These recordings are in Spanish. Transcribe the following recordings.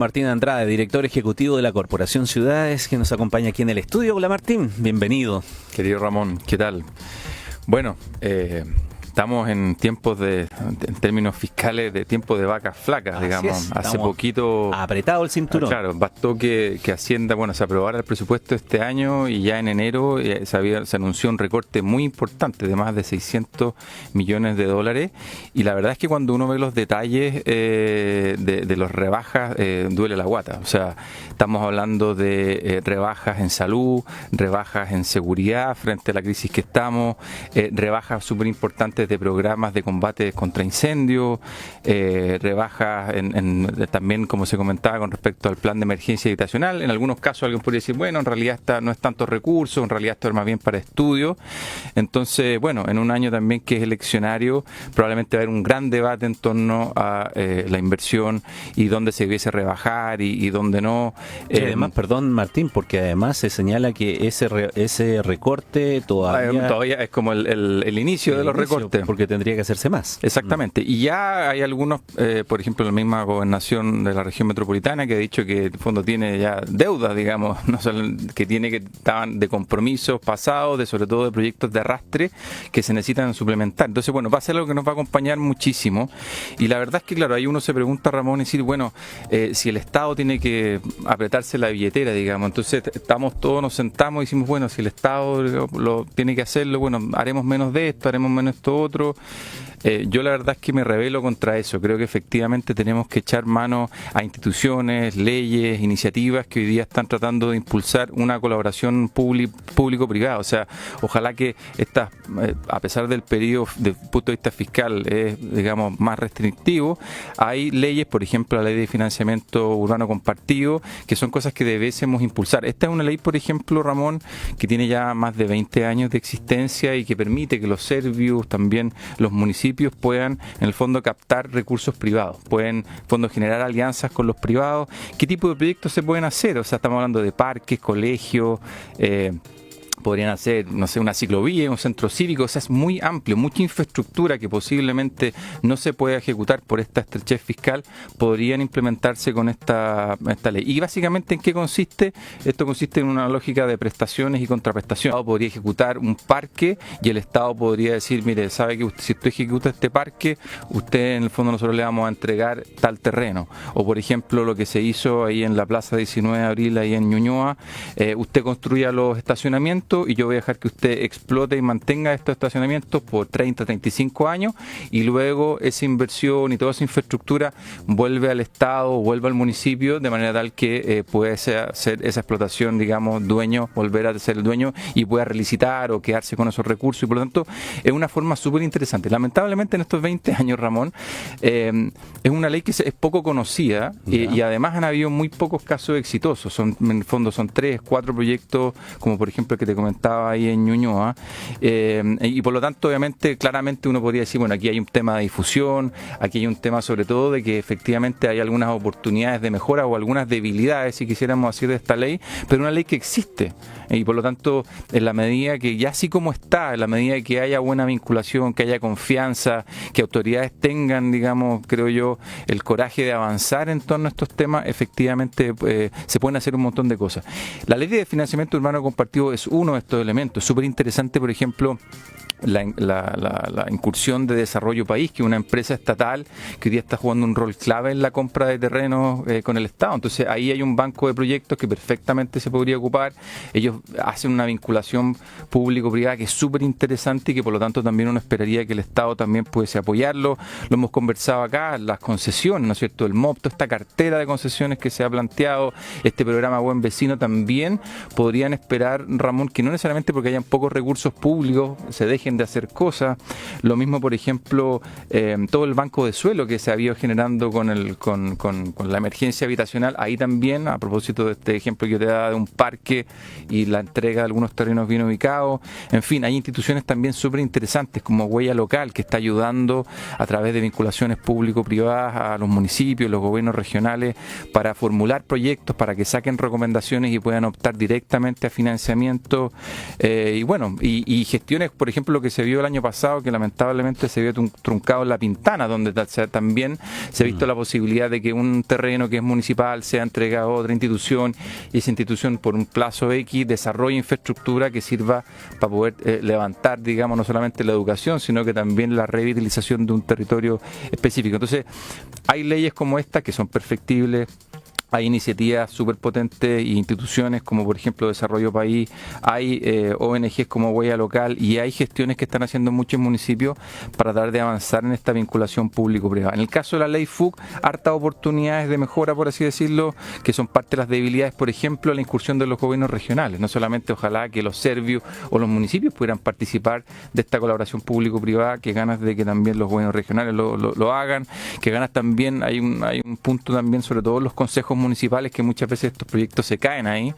Martín Andrade, director ejecutivo de la Corporación Ciudades, que nos acompaña aquí en el estudio. Hola Martín, bienvenido. Querido Ramón, ¿qué tal? Bueno, estamos en tiempos en términos fiscales, de tiempo de vacas flacas, digamos. Hace poquito... Apretado el cinturón. Claro, bastó que Hacienda, se aprobara el presupuesto este año y ya en enero se anunció un recorte muy importante de más de 600 millones de dólares. Y la verdad es que cuando uno ve los detalles de las rebajas, duele la guata. O sea, estamos hablando de rebajas en salud, rebajas en seguridad frente a la crisis que estamos, rebajas súper importantes de programas de combate contra incendios, rebajas también, como se comentaba, con respecto al plan de emergencia habitacional. En algunos casos alguien podría decir, bueno, en realidad no es tantos recursos, en realidad esto es más bien para estudio. Entonces, bueno, en un año también que es eleccionario, probablemente va a haber un gran debate en torno a la inversión y dónde se debiese rebajar y dónde no. Además, perdón Martín, porque además se señala que ese recorte todavía es como el inicio de los recortes. Porque tendría que hacerse más. Exactamente. Y ya hay algunos, por ejemplo, la misma gobernación de la región metropolitana que ha dicho que el fondo tiene ya deudas, digamos, que estaban de compromisos pasados, sobre todo de proyectos de arrastre que se necesitan suplementar. Entonces, bueno, va a ser algo que nos va a acompañar muchísimo. Y la verdad es que, claro, ahí uno se pregunta, Ramón, si el Estado tiene que apretarse la billetera, digamos, entonces nos sentamos y decimos, bueno, si el Estado lo tiene que hacerlo, bueno, haremos menos de esto, haremos menos esto otro. Yo la verdad es que me rebelo contra eso. Creo que efectivamente tenemos que echar mano a instituciones, leyes, iniciativas que hoy día están tratando de impulsar una colaboración público-privada. O sea, ojalá que a pesar del periodo desde el punto de vista fiscal digamos, más restrictivo, hay leyes, por ejemplo, la ley de financiamiento urbano compartido, que son cosas que debiésemos impulsar. Esta es una ley, por ejemplo, Ramón, que tiene ya más de 20 años de existencia y que permite que los servicios, también los municipios, puedan en el fondo captar recursos privados, pueden en el fondo generar alianzas con los privados. ¿Qué tipo de proyectos se pueden hacer? O sea, estamos hablando de parques, colegios, podrían hacer, no sé, una ciclovía, un centro cívico. O sea, es muy amplio, mucha infraestructura que posiblemente no se pueda ejecutar por esta estrechez fiscal, podrían implementarse con esta ley. Y básicamente, ¿en qué consiste? Esto consiste en una lógica de prestaciones y contraprestaciones. El Estado podría ejecutar un parque y el Estado podría decir, mire, sabe que si usted ejecuta este parque, usted en el fondo nosotros le vamos a entregar tal terreno. O por ejemplo, lo que se hizo ahí en la Plaza 19 de Abril, ahí en Ñuñoa, usted construya los estacionamientos y yo voy a dejar que usted explote y mantenga estos estacionamientos por 30, 35 años y luego esa inversión y toda esa infraestructura vuelve al Estado, vuelve al municipio, de manera tal que pueda ser esa explotación, digamos, volver a ser el dueño y pueda relicitar o quedarse con esos recursos. Y por lo tanto es una forma súper interesante. Lamentablemente en estos 20 años, Ramón, es una ley que es poco conocida y además han habido muy pocos casos exitosos. En el fondo son 3, 4 proyectos, como por ejemplo el que te comentaba ahí en Ñuñoa, y por lo tanto, obviamente, claramente uno podría decir, bueno, aquí hay un tema de difusión, aquí hay un tema sobre todo de que efectivamente hay algunas oportunidades de mejora o algunas debilidades, si quisiéramos decir, de esta ley, pero una ley que existe, y por lo tanto, en la medida que ya así como está, en la medida que haya buena vinculación, que haya confianza, que autoridades tengan, digamos, creo yo, el coraje de avanzar en torno a estos temas, efectivamente se pueden hacer un montón de cosas. La ley de financiamiento urbano compartido es uno de estos elementos. Súper interesante, por ejemplo, la incursión de Desarrollo País, que es una empresa estatal que hoy día está jugando un rol clave en la compra de terrenos con el Estado. Entonces ahí hay un banco de proyectos que perfectamente se podría ocupar. Ellos hacen una vinculación público-privada que es súper interesante y que por lo tanto también uno esperaría que el Estado también pudiese apoyarlo. Lo hemos conversado acá, las concesiones, ¿no es cierto? El MOP, toda esta cartera de concesiones que se ha planteado, este programa Buen Vecino, también podrían esperar, Ramón, que no necesariamente porque hayan pocos recursos públicos se dejen de hacer cosas. Lo mismo, por ejemplo, todo el banco de suelo que se había generando con la emergencia habitacional. Ahí también, a propósito de este ejemplo que yo te daba de un parque y la entrega de algunos terrenos bien ubicados. En fin, hay instituciones también súper interesantes como Huella Local, que está ayudando a través de vinculaciones público-privadas a los municipios, los gobiernos regionales, para formular proyectos, para que saquen recomendaciones y puedan optar directamente a financiamiento. Y gestiones, por ejemplo, lo que se vio el año pasado, que lamentablemente se vio truncado en La Pintana, donde también se ha visto la posibilidad de que un terreno que es municipal sea entregado a otra institución, y esa institución por un plazo X desarrolle infraestructura que sirva para poder levantar, digamos, no solamente la educación, sino que también la revitalización de un territorio específico. Entonces, hay leyes como esta que son perfectibles. Hay iniciativas súper potentes e instituciones como por ejemplo Desarrollo País, hay ONGs como Huella Local, y hay gestiones que están haciendo muchos municipios para tratar de avanzar en esta vinculación público-privada. En el caso de la ley FUC, hartas oportunidades de mejora, por así decirlo, que son parte de las debilidades, por ejemplo, la incursión de los gobiernos regionales. No solamente ojalá que los servios o los municipios pudieran participar de esta colaboración público-privada, que ganas de que también los gobiernos regionales lo hagan, que ganas también, hay un punto también, sobre todo los consejos municipales, que muchas veces estos proyectos se caen ahí,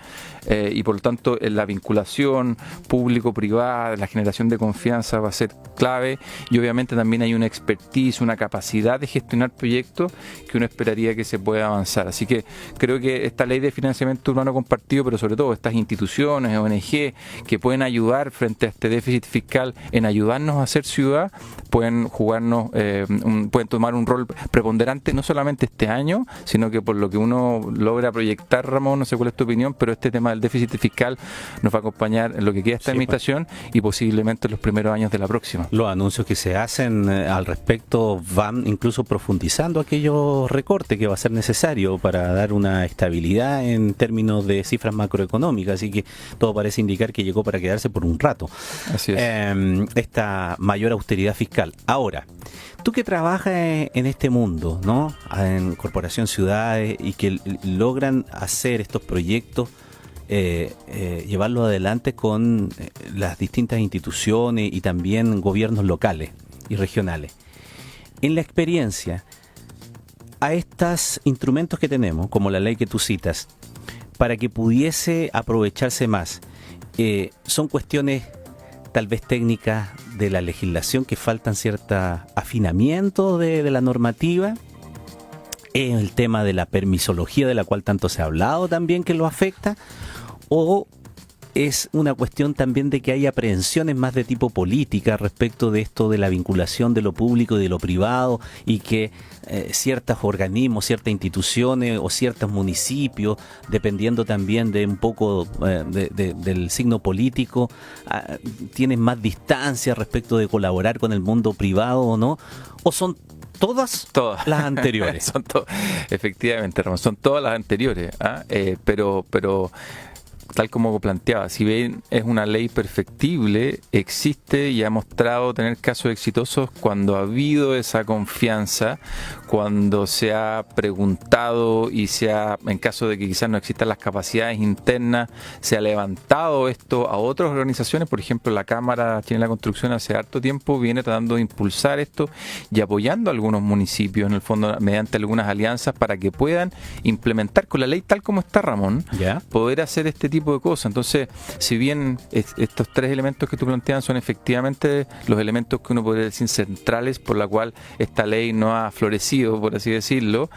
y por lo tanto la vinculación público-privada, la generación de confianza va a ser clave, y obviamente también hay una expertise, una capacidad de gestionar proyectos que uno esperaría que se pueda avanzar. Así que creo que esta ley de financiamiento urbano compartido, pero sobre todo estas instituciones, ONG, que pueden ayudar frente a este déficit fiscal en ayudarnos a hacer ciudad, pueden pueden tomar un rol preponderante, no solamente este año, sino que por lo que uno logra proyectar, Ramón, no sé cuál es tu opinión, pero este tema del déficit fiscal nos va a acompañar en lo que queda esta administración y posiblemente en los primeros años de la próxima. Los anuncios que se hacen al respecto van incluso profundizando aquellos recortes que va a ser necesario para dar una estabilidad en términos de cifras macroeconómicas, así que todo parece indicar que llegó para quedarse por un rato. Así es. Esta mayor austeridad fiscal. Ahora, tú que trabajas en este mundo, ¿no? En Corporación Ciudades, y que logran hacer estos proyectos, llevarlos adelante con las distintas instituciones y también gobiernos locales y regionales. En la experiencia, a estos instrumentos que tenemos, como la ley que tú citas, para que pudiese aprovecharse más, son cuestiones tal vez técnicas de la legislación, que faltan cierto afinamiento de la normativa. Es el tema de la permisología, de la cual tanto se ha hablado también, que lo afecta, o es una cuestión también de que hay aprehensiones más de tipo política respecto de esto de la vinculación de lo público y de lo privado, y que ciertos organismos, ciertas instituciones o ciertos municipios, dependiendo también de un poco del signo político, tienen más distancia respecto de colaborar con el mundo privado o no, o son todas las anteriores. Efectivamente, Ramón, son todas las anteriores, pero tal como planteaba, si bien es una ley perfectible, existe y ha mostrado tener casos exitosos cuando ha habido esa confianza, cuando se ha preguntado y en caso de que quizás no existan las capacidades internas, se ha levantado esto a otras organizaciones. Por ejemplo, la Cámara Chilena de la Construcción hace harto tiempo viene tratando de impulsar esto y apoyando a algunos municipios, en el fondo, mediante algunas alianzas, para que puedan implementar con la ley tal como está, Ramón, poder hacer este tipo de cosas. Entonces, si bien estos tres elementos que tú planteas son efectivamente los elementos que uno podría decir centrales por la cual esta ley no ha florecido, por así decirlo,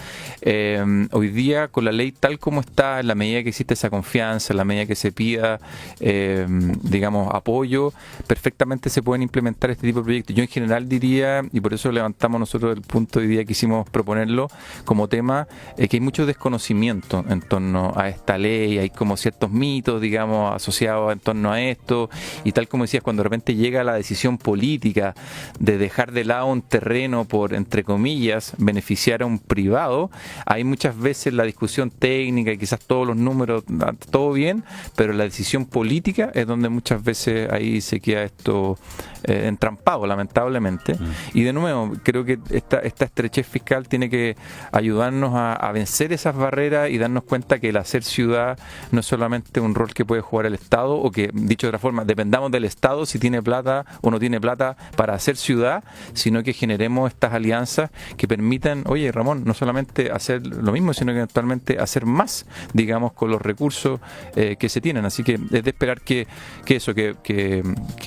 hoy día con la ley tal como está, en la medida que existe esa confianza, en la medida que se pida digamos apoyo, perfectamente se pueden implementar este tipo de proyectos. Yo en general diría, y por eso levantamos nosotros el punto hoy día, quisimos proponerlo como tema, que hay mucho desconocimiento en torno a esta ley, hay como ciertos mitos, digamos, asociados en torno a esto, y tal como decías, cuando de repente llega la decisión política de dejar de lado un terreno por, entre comillas, beneficiar a un privado, hay muchas veces la discusión técnica y quizás todos los números, todo bien, pero la decisión política es donde muchas veces ahí se queda esto entrampado, lamentablemente. Y de nuevo, creo que esta estrechez fiscal tiene que ayudarnos a vencer esas barreras y darnos cuenta que el hacer ciudad no es solamente un rol que puede jugar el Estado, o que, dicho de otra forma, dependamos del Estado si tiene plata o no tiene plata para hacer ciudad, sino que generemos estas alianzas que permitan, oye Ramón, no solamente hacer lo mismo, sino que eventualmente hacer más, digamos, con los recursos que se tienen. Así que es de esperar que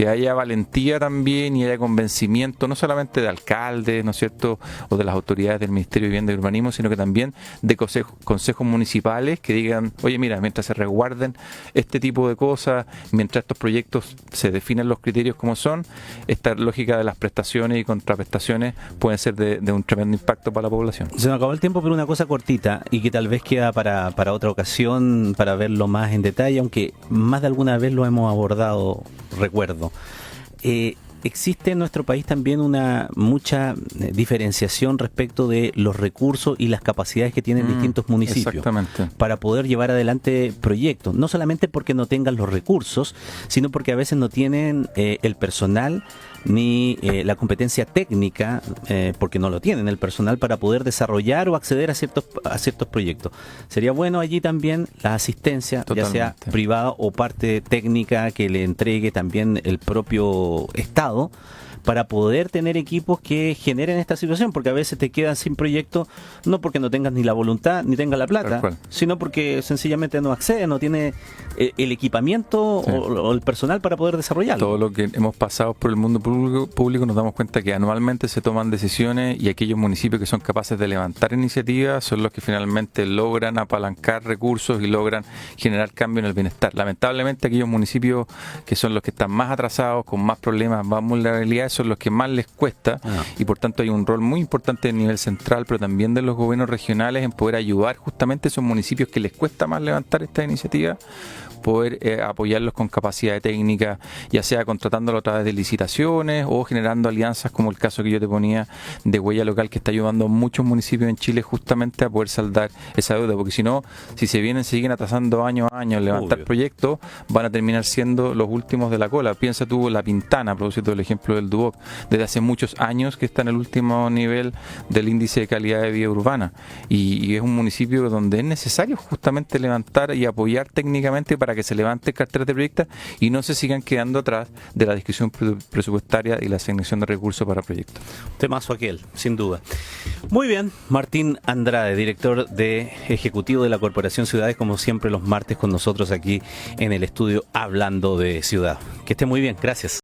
haya valentía también y haya convencimiento, no solamente de alcaldes, ¿no es cierto?, o de las autoridades del Ministerio de Vivienda y Urbanismo, sino que también de consejos municipales que digan, oye, mira, mientras se resguarden este tipo de cosas, mientras estos proyectos se definen los criterios como son, esta lógica de las prestaciones y contraprestaciones pueden ser de un tremendo impacto para la población. Se nos acabó el tiempo, pero una cosa cortita y que tal vez queda para otra ocasión, para verlo más en detalle, aunque más de alguna vez lo hemos abordado, recuerdo. Existe en nuestro país también mucha diferenciación respecto de los recursos y las capacidades que tienen distintos municipios para poder llevar adelante proyectos, no solamente porque no tengan los recursos, sino porque a veces no tienen el personal ni la competencia técnica, porque no lo tienen el personal para poder desarrollar o acceder a ciertos proyectos. Sería bueno allí también la asistencia, ya sea privada o parte técnica que le entregue también el propio Estado, para poder tener equipos que generen esta situación, porque a veces te quedas sin proyecto, no porque no tengas ni la voluntad ni tengas la plata, sino porque sencillamente no accede, no tiene el equipamiento o el personal para poder desarrollarlo. Todo lo que hemos pasado por el mundo público nos damos cuenta que anualmente se toman decisiones y aquellos municipios que son capaces de levantar iniciativas son los que finalmente logran apalancar recursos y logran generar cambio en el bienestar. Lamentablemente aquellos municipios que son los que están más atrasados, con más problemas, más vulnerabilidades, son los que más les cuesta y por tanto hay un rol muy importante a nivel central, pero también de los gobiernos regionales en poder ayudar justamente a esos municipios que les cuesta más levantar esta iniciativa, poder apoyarlos con capacidad técnica, ya sea contratándolo a través de licitaciones o generando alianzas como el caso que yo te ponía de Huella Local, que está ayudando a muchos municipios en Chile justamente a poder saldar esa deuda, porque si no, si siguen atrasando año a año en levantar proyectos, van a terminar siendo los últimos de la cola. Piensa tú La Pintana, produciendo el ejemplo del Duoc, desde hace muchos años que está en el último nivel del índice de calidad de vida urbana y es un municipio donde es necesario justamente levantar y apoyar técnicamente para que se levante carteras de proyectos y no se sigan quedando atrás de la discusión presupuestaria y la asignación de recursos para proyectos. Temazo aquel, sin duda. Muy bien, Martín Andrade, director ejecutivo de la Corporación Ciudades, como siempre los martes con nosotros aquí en el estudio hablando de ciudad. Que esté muy bien, gracias.